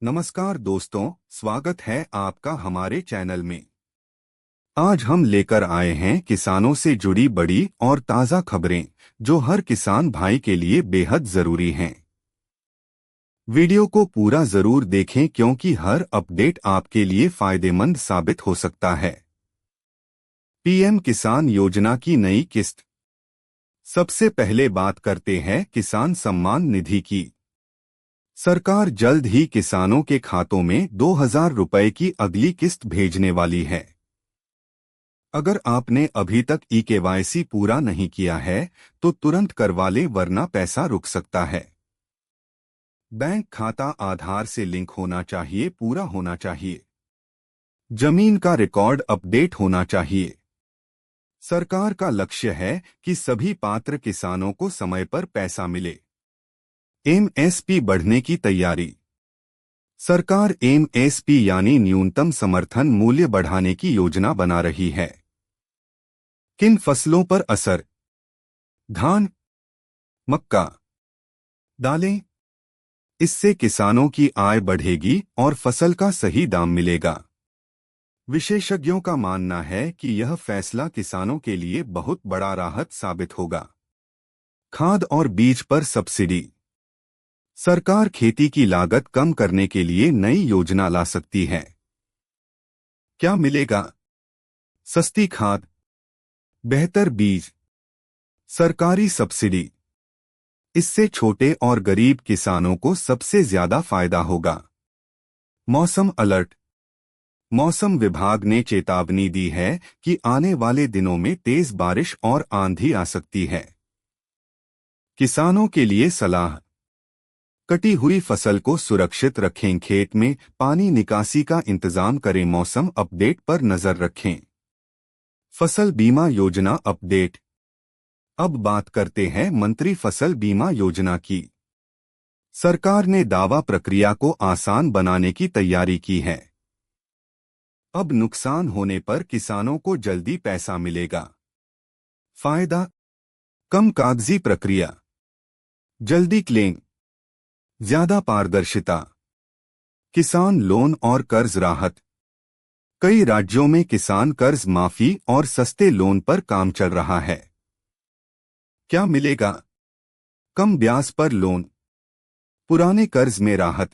नमस्कार दोस्तों, स्वागत है आपका हमारे चैनल में। आज हम लेकर आए हैं किसानों से जुड़ी बड़ी और ताज़ा खबरें जो हर किसान भाई के लिए बेहद जरूरी हैं। वीडियो को पूरा जरूर देखें क्योंकि हर अपडेट आपके लिए फायदेमंद साबित हो सकता है। पीएम किसान योजना की नई किस्त। सबसे पहले बात करते हैं किसान सम्मान निधि की। सरकार जल्द ही किसानों के खातों में 2,000 रुपए की अगली किस्त भेजने वाली है। अगर आपने अभी तक ई-केवाईसी पूरा नहीं किया है तो तुरंत करवा लें वरना पैसा रुक सकता है। बैंक खाता आधार से लिंक होना चाहिए, पूरा होना चाहिए। जमीन का रिकॉर्ड अपडेट होना चाहिए। सरकार का लक्ष्य है कि सभी पात्र किसानों को समय पर पैसा मिले। एमएसपी बढ़ने की तैयारी। सरकार एमएसपी यानी न्यूनतम समर्थन मूल्य बढ़ाने की योजना बना रही है। किन फसलों पर असर? धान, मक्का, दालें। इससे किसानों की आय बढ़ेगी और फसल का सही दाम मिलेगा। विशेषज्ञों का मानना है कि यह फैसला किसानों के लिए बहुत बड़ा राहत साबित होगा। खाद और बीज पर सब्सिडी। सरकार खेती की लागत कम करने के लिए नई योजना ला सकती है। क्या मिलेगा? सस्ती खाद, बेहतर बीज, सरकारी सब्सिडी। इससे छोटे और गरीब किसानों को सबसे ज्यादा फायदा होगा। मौसम अलर्ट। मौसम विभाग ने चेतावनी दी है कि आने वाले दिनों में तेज बारिश और आंधी आ सकती है। किसानों के लिए सलाह। कटी हुई फसल को सुरक्षित रखें, खेत में पानी निकासी का इंतजाम करें, मौसम अपडेट पर नजर रखें। फसल बीमा योजना अपडेट। अब बात करते हैं मंत्री फसल बीमा योजना की। सरकार ने दावा प्रक्रिया को आसान बनाने की तैयारी की है। अब नुकसान होने पर किसानों को जल्दी पैसा मिलेगा। फायदा? कम कागजी प्रक्रिया, जल्दी क्लेम, ज्यादा पारदर्शिता, किसान लोन और कर्ज राहत। कई राज्यों में किसान कर्ज माफी और सस्ते लोन पर काम चल रहा है। क्या मिलेगा? कम ब्याज पर लोन, पुराने कर्ज में राहत,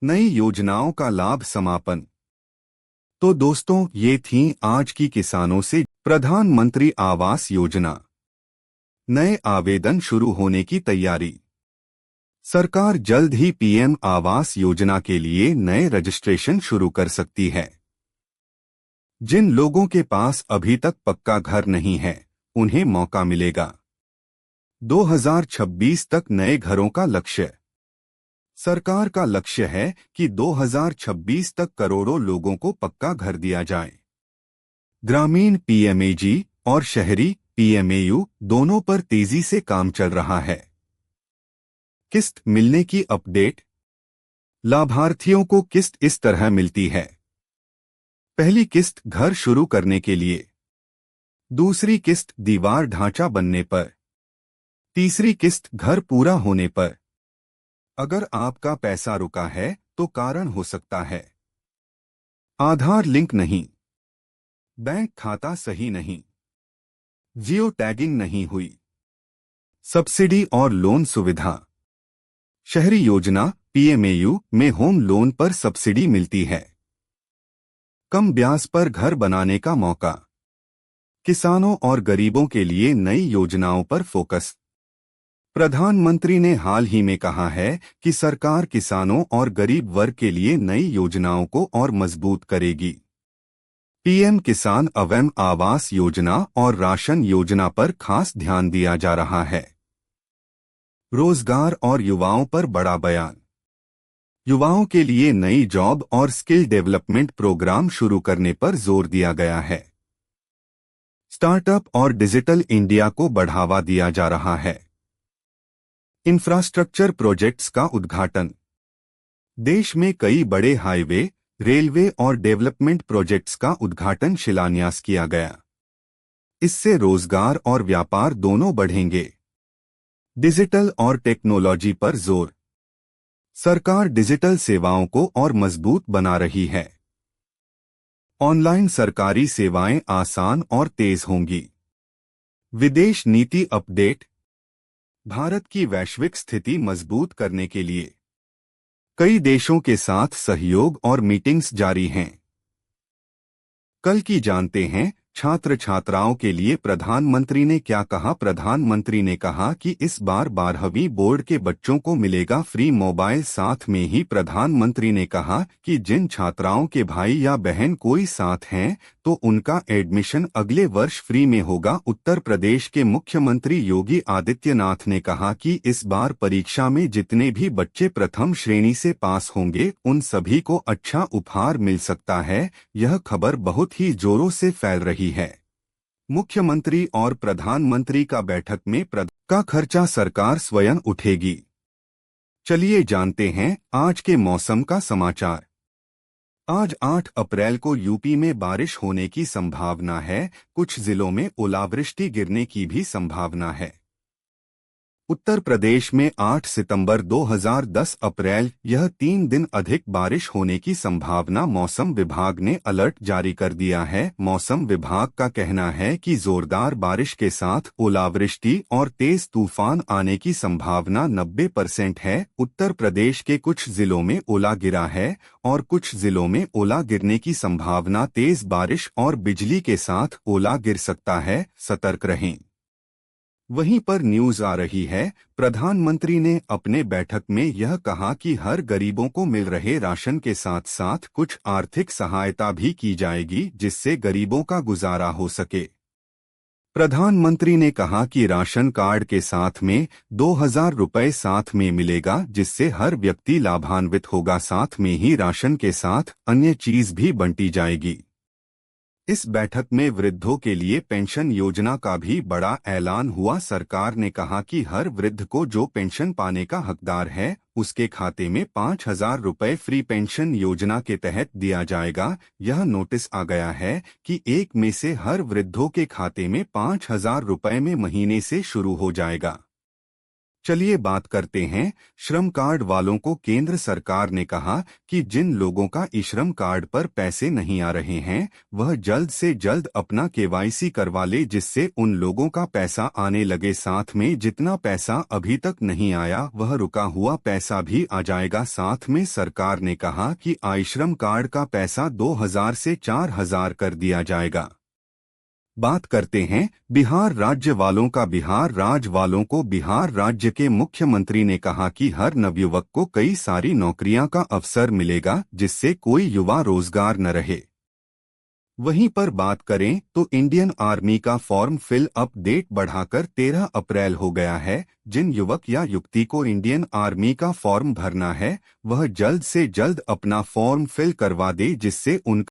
नई योजनाओं का लाभ समापन। तो दोस्तों, ये थी आज की किसानों से प्रधानमंत्री आवास योजना। नए आवेदन शुरू होने की तैयारी। सरकार जल्द ही पीएम आवास योजना के लिए नए रजिस्ट्रेशन शुरू कर सकती है। जिन लोगों के पास अभी तक पक्का घर नहीं है उन्हें मौका मिलेगा। 2026 तक नए घरों का लक्ष्य। सरकार का लक्ष्य है कि 2026 तक करोड़ों लोगों को पक्का घर दिया जाए। ग्रामीण पीएमएजी और शहरी पीएमएयू दोनों पर तेजी से काम चल रहा है। किस्त मिलने की अपडेट। लाभार्थियों को किस्त इस तरह मिलती है। पहली किस्त घर शुरू करने के लिए, दूसरी किस्त दीवार ढांचा बनने पर, तीसरी किस्त घर पूरा होने पर। अगर आपका पैसा रुका है तो कारण हो सकता है आधार लिंक नहीं, बैंक खाता सही नहीं, जियो टैगिंग नहीं हुई। सब्सिडी और लोन सुविधा। शहरी योजना पीएमएयू में होम लोन पर सब्सिडी मिलती है। कम ब्याज पर घर बनाने का मौका। किसानों और गरीबों के लिए नई योजनाओं पर फोकस। प्रधानमंत्री ने हाल ही में कहा है कि सरकार किसानों और गरीब वर्ग के लिए नई योजनाओं को और मजबूत करेगी। पीएम किसान एवं आवास योजना और राशन योजना पर खास ध्यान दिया जा रहा है। रोजगार और युवाओं पर बड़ा बयान। युवाओं के लिए नई जॉब और स्किल डेवलपमेंट प्रोग्राम शुरू करने पर जोर दिया गया है। स्टार्टअप और डिजिटल इंडिया को बढ़ावा दिया जा रहा है। इंफ्रास्ट्रक्चर प्रोजेक्ट्स का उद्घाटन। देश में कई बड़े हाईवे, रेलवे और डेवलपमेंट प्रोजेक्ट्स का उद्घाटन शिलान्यास किया गया। इससे रोजगार और व्यापार दोनों बढ़ेंगे। डिजिटल और टेक्नोलॉजी पर जोर। सरकार डिजिटल सेवाओं को और मजबूत बना रही है। ऑनलाइन सरकारी सेवाएं आसान और तेज होंगी। विदेश नीति अपडेट। भारत की वैश्विक स्थिति मजबूत करने के लिए कई देशों के साथ सहयोग और मीटिंग्स जारी हैं। कल की जानते हैं छात्र छात्राओं के लिए प्रधानमंत्री ने क्या कहा। प्रधानमंत्री ने कहा कि इस बार 12वीं बोर्ड के बच्चों को मिलेगा फ्री मोबाइल। साथ में ही प्रधानमंत्री ने कहा कि जिन छात्राओं के भाई या बहन कोई साथ हैं तो उनका एडमिशन अगले वर्ष फ्री में होगा। उत्तर प्रदेश के मुख्यमंत्री योगी आदित्यनाथ ने कहा कि इस बार परीक्षा में जितने भी बच्चे प्रथम श्रेणी से पास होंगे उन सभी को अच्छा उपहार मिल सकता है। यह खबर बहुत ही जोरों से फैल रही है। मुख्यमंत्री और प्रधानमंत्री का बैठक में का खर्चा सरकार स्वयं उठेगी। चलिए जानते हैं आज के मौसम का समाचार। आज 8 अप्रैल को यूपी में बारिश होने की संभावना है। कुछ जिलों में ओलावृष्टि गिरने की भी संभावना है। उत्तर प्रदेश में 8 सितंबर 2010 अप्रैल यह 3 दिन अधिक बारिश होने की संभावना। मौसम विभाग ने अलर्ट जारी कर दिया है। मौसम विभाग का कहना है कि जोरदार बारिश के साथ ओलावृष्टि और तेज तूफान आने की संभावना 90% है। उत्तर प्रदेश के कुछ जिलों में ओला गिरा है और कुछ जिलों में ओला गिरने की संभावना। तेज बारिश और बिजली के साथ ओला गिर सकता है, सतर्क रहें। वहीं पर न्यूज आ रही है, प्रधानमंत्री ने अपने बैठक में यह कहा कि हर गरीबों को मिल रहे राशन के साथ साथ कुछ आर्थिक सहायता भी की जाएगी जिससे गरीबों का गुजारा हो सके। प्रधानमंत्री ने कहा कि राशन कार्ड के साथ में 2000 रुपये साथ में मिलेगा जिससे हर व्यक्ति लाभान्वित होगा। साथ में ही राशन के साथ अन्य चीज भी बंटी जाएगी। इस बैठक में वृद्धों के लिए पेंशन योजना का भी बड़ा ऐलान हुआ। सरकार ने कहा कि हर वृद्ध को जो पेंशन पाने का हकदार है उसके खाते में 5000 रुपये फ्री पेंशन योजना के तहत दिया जाएगा। यह नोटिस आ गया है कि 1 मई से हर वृद्धों के खाते में 5000 रुपये में महीने से शुरू हो जाएगा। चलिए बात करते हैं श्रम कार्ड वालों को। केंद्र सरकार ने कहा कि जिन लोगों का ई श्रम कार्ड पर पैसे नहीं आ रहे हैं वह जल्द से जल्द अपना केवाईसी करवा ले जिससे उन लोगों का पैसा आने लगे। साथ में जितना पैसा अभी तक नहीं आया वह रुका हुआ पैसा भी आ जाएगा। साथ में सरकार ने कहा कि ई श्रम कार्ड का पैसा 2000 से 4000 कर दिया जाएगा। बात करते हैं बिहार राज्य वालों का। बिहार राज्य वालों को बिहार राज्य के मुख्यमंत्री ने कहा कि हर नवयुवक को कई सारी नौकरियां का अवसर मिलेगा जिससे कोई युवा रोजगार न रहे। वहीं पर बात करें तो इंडियन आर्मी का फॉर्म फिल अप डेट बढ़ाकर 13 अप्रैल हो गया है। जिन युवक या युवती को इंडियन आर्मी का फॉर्म भरना है वह जल्द से जल्द अपना फॉर्म फिल करवा दे जिससे उनका